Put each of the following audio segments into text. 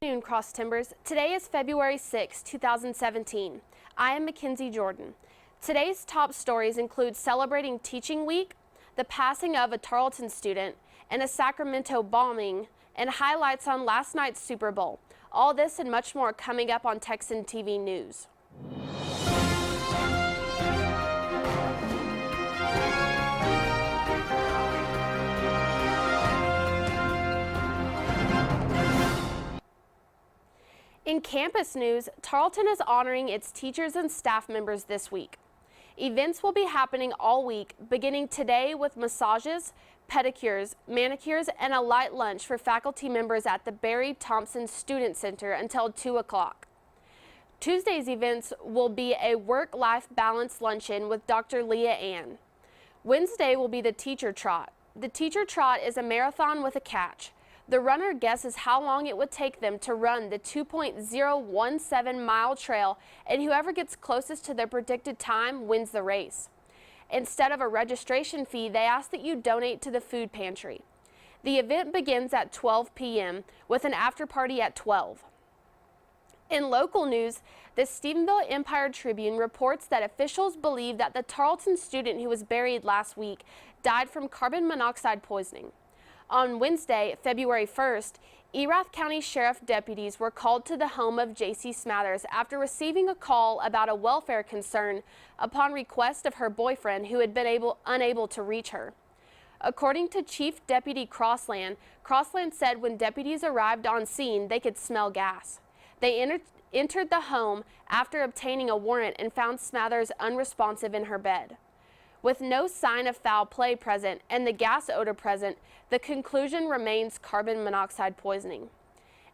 Good afternoon, Cross Timbers. Today is February 6, 2017. I am Mckenzi Jordan. Today's top stories include celebrating Teaching Week, the passing of a Tarleton student, and a Sacramento bombing, and highlights on last night's Super Bowl. All this and much more coming up on Texan TV News. In campus news, Tarleton is honoring its teachers and staff members this week. Events will be happening all week, beginning today with massages, pedicures, manicures, and a light lunch for faculty members at the Barry Thompson Student Center until 2 o'clock. Tuesday's events will be a work-life balance luncheon with Dr. Leah Ann. Wednesday will be the Teacher Trot. The Teacher Trot is a marathon with a catch. The runner guesses how long it would take them to run the 2.017-mile trail, and whoever gets closest to their predicted time wins the race. Instead of a registration fee, they ask that you donate to the food pantry. The event begins at 12 p.m. with an after party at 12. In local news, the Stephenville Empire Tribune reports that officials believe that the Tarleton student who was buried last week died from carbon monoxide poisoning. On Wednesday, February 1st, Erath County Sheriff deputies were called to the home of J.C. Smathers after receiving a call about a welfare concern upon request of her boyfriend who had been unable to reach her. According to Chief Deputy Crossland said when deputies arrived on scene, they could smell gas. They entered the home after obtaining a warrant and found Smathers unresponsive in her bed. With no sign of foul play present and the gas odor present, the conclusion remains carbon monoxide poisoning.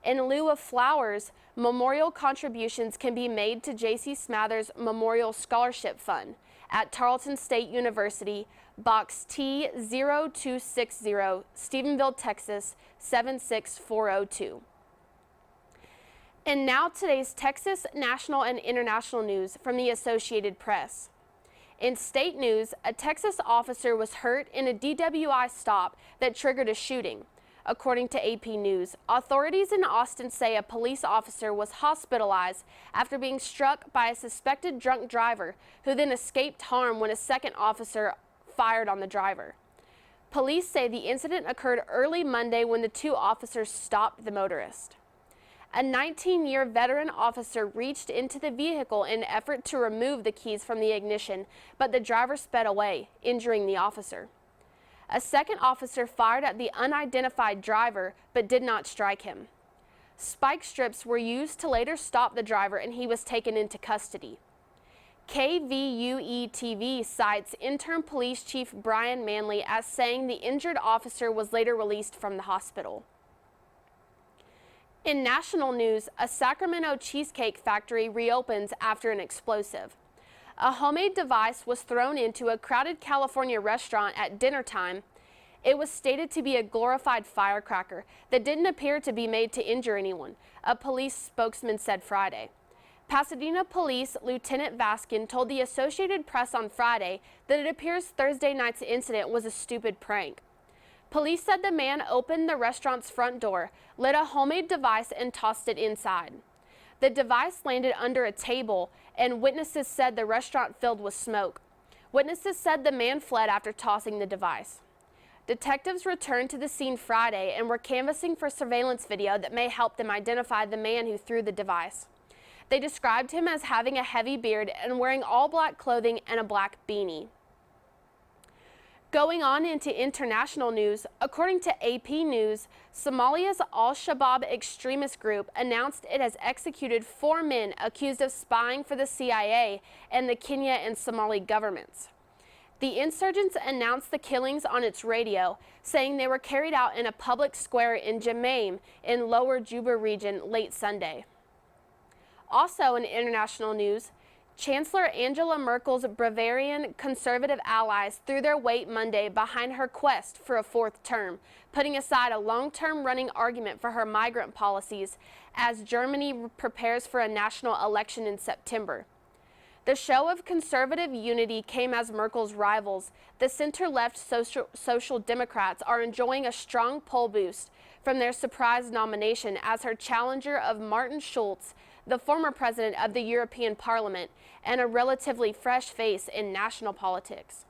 In lieu of flowers, memorial contributions can be made to J.C. Smathers Memorial Scholarship Fund at Tarleton State University, Box T0260, Stephenville, Texas 76402. And now today's Texas national and international news from the Associated Press. In state news, a Texas officer was hurt in a DWI stop that triggered a shooting. According to AP News, authorities in Austin say a police officer was hospitalized after being struck by a suspected drunk driver who then escaped harm when a second officer fired on the driver. Police say the incident occurred early Monday when the two officers stopped the motorist. A 19-year veteran officer reached into the vehicle in an effort to remove the keys from the ignition, but the driver sped away, injuring the officer. A second officer fired at the unidentified driver, but did not strike him. Spike strips were used to later stop the driver, and he was taken into custody. KVUE-TV cites interim police chief Brian Manley as saying the injured officer was later released from the hospital. In national news, a Sacramento cheesecake factory reopens after an explosive. A homemade device was thrown into a crowded California restaurant at dinner time. It was stated to be a glorified firecracker that didn't appear to be made to injure anyone, a police spokesman said Friday. Pasadena Police Lieutenant Vaskin told the Associated Press on Friday that it appears Thursday night's incident was a stupid prank. Police said the man opened the restaurant's front door, lit a homemade device, and tossed it inside. The device landed under a table, and witnesses said the restaurant filled with smoke. Witnesses said the man fled after tossing the device. Detectives returned to the scene Friday and were canvassing for surveillance video that may help them identify the man who threw the device. They described him as having a heavy beard and wearing all black clothing and a black beanie. Going on into international news, according to AP News, Somalia's al-Shabaab extremist group announced it has executed 4 men accused of spying for the CIA and the Kenya and Somali governments. The insurgents announced the killings on its radio, saying they were carried out in a public square in Jemaim in Lower Juba region late Sunday. Also in international news, Chancellor Angela Merkel's Bavarian conservative allies threw their weight Monday behind her quest for a 4th term, putting aside a long-term running argument for her migrant policies as Germany prepares for a national election in September. The show of conservative unity came as Merkel's rivals, the center-left Social Democrats, are enjoying a strong poll boost from their surprise nomination as her challenger of Martin Schulz, the former president of the European Parliament and a relatively fresh face in national politics.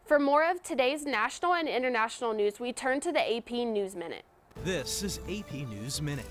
For more of today's national and international news, we turn to the AP News Minute. This is AP News Minute.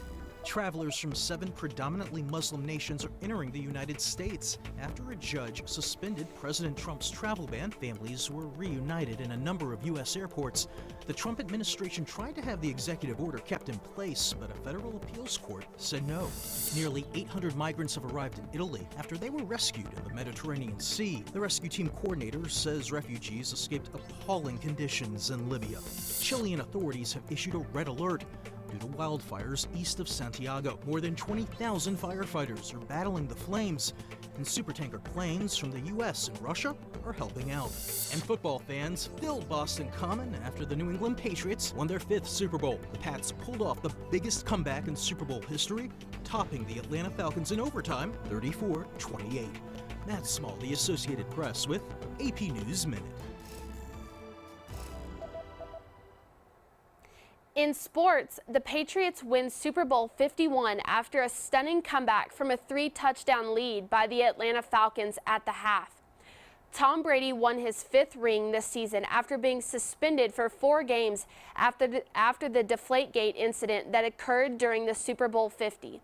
Travelers from 7 predominantly Muslim nations are entering the United States. After a judge suspended President Trump's travel ban, families were reunited in a number of U.S. airports. The Trump administration tried to have the executive order kept in place, but a federal appeals court said no. Nearly 800 migrants have arrived in Italy after they were rescued in the Mediterranean Sea. The rescue team coordinator says refugees escaped appalling conditions in Libya. Chilean authorities have issued a red alert due to wildfires east of Santiago. More than 20,000 firefighters are battling the flames, and supertanker planes from the U.S. and Russia are helping out. And football fans filled Boston Common after the New England Patriots won their 5th Super Bowl. The Pats pulled off the biggest comeback in Super Bowl history, topping the Atlanta Falcons in overtime, 34-28. Matt Small, the Associated Press, with AP News Minute. In sports, the Patriots win Super Bowl 51 after a stunning comeback from a 3-touchdown lead by the Atlanta Falcons at the half. Tom Brady won his 5th ring this season after being suspended for 4 games after the Deflategate incident that occurred during the Super Bowl 50.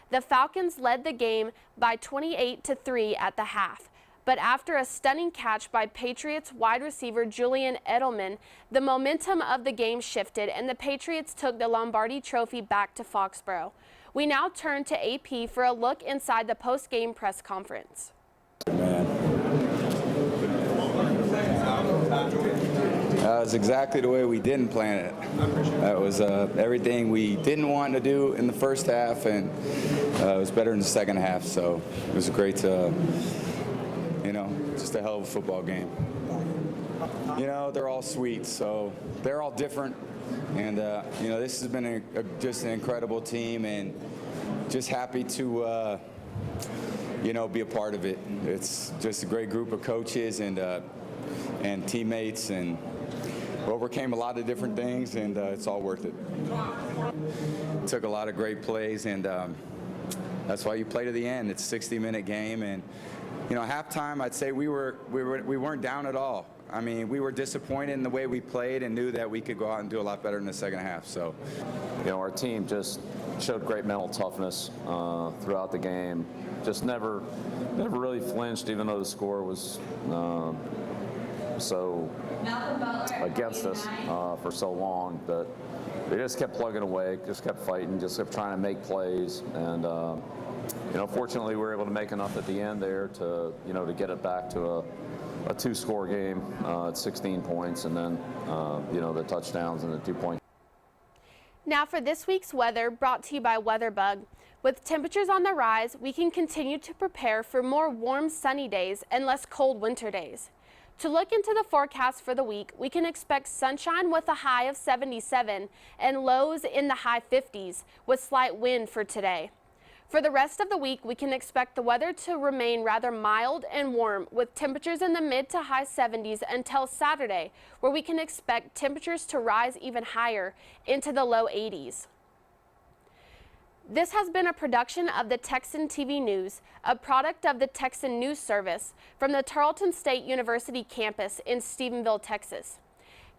The Falcons led the game by 28-3 at the half. But after a stunning catch by Patriots wide receiver Julian Edelman, the momentum of the game shifted and the Patriots took the Lombardi Trophy back to Foxborough. We now turn to AP for a look inside the post-game press conference. That was exactly the way we didn't plan it. That was everything we didn't want to do in the first half, and it was better in the second half, so it was great just a hell of a football game. They're all sweet, so they're all different. And, this has been just an incredible team, and just happy to, be a part of it. It's just a great group of coaches and teammates, and we overcame a lot of different things, and it's all worth it. Took a lot of great plays, and that's why you play to the end. It's a 60-minute game, and halftime, I'd say we weren't down at all. I mean, we were disappointed in the way we played and knew that we could go out and do a lot better in the second half. So, our team just showed great mental toughness throughout the game. Just never really flinched, even though the score was so against us for so long. But they just kept plugging away, just kept fighting, just kept trying to make plays, and fortunately we were able to make enough at the end there to get it back to a 2-score game at 16 points, and then the touchdowns and the 2 points. Now for this week's weather, brought to you by WeatherBug. With temperatures on the rise, we can continue to prepare for more warm sunny days and less cold winter days. To look into the forecast for the week, we can expect sunshine with a high of 77 and lows in the high 50s with slight wind for today. For the rest of the week, we can expect the weather to remain rather mild and warm with temperatures in the mid to high 70s until Saturday, where we can expect temperatures to rise even higher into the low 80s. This has been a production of the Texan TV News, a product of the Texan News Service from the Tarleton State University campus in Stephenville, Texas.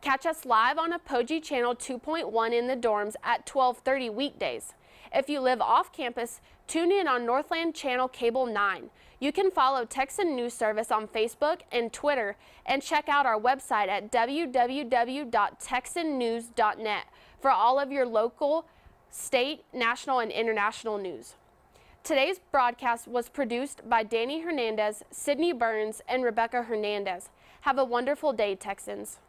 Catch us live on Apogee Channel 2.1 in the dorms at 12:30 weekdays. If you live off campus, tune in on Northland Channel Cable 9. You can follow Texan News Service on Facebook and Twitter, and check out our website at www.texannews.net for all of your local, state, national, and international news. Today's broadcast was produced by Danny Hernandez, Sydney Burns, and Rebecca Hernandez. Have a wonderful day, Texans.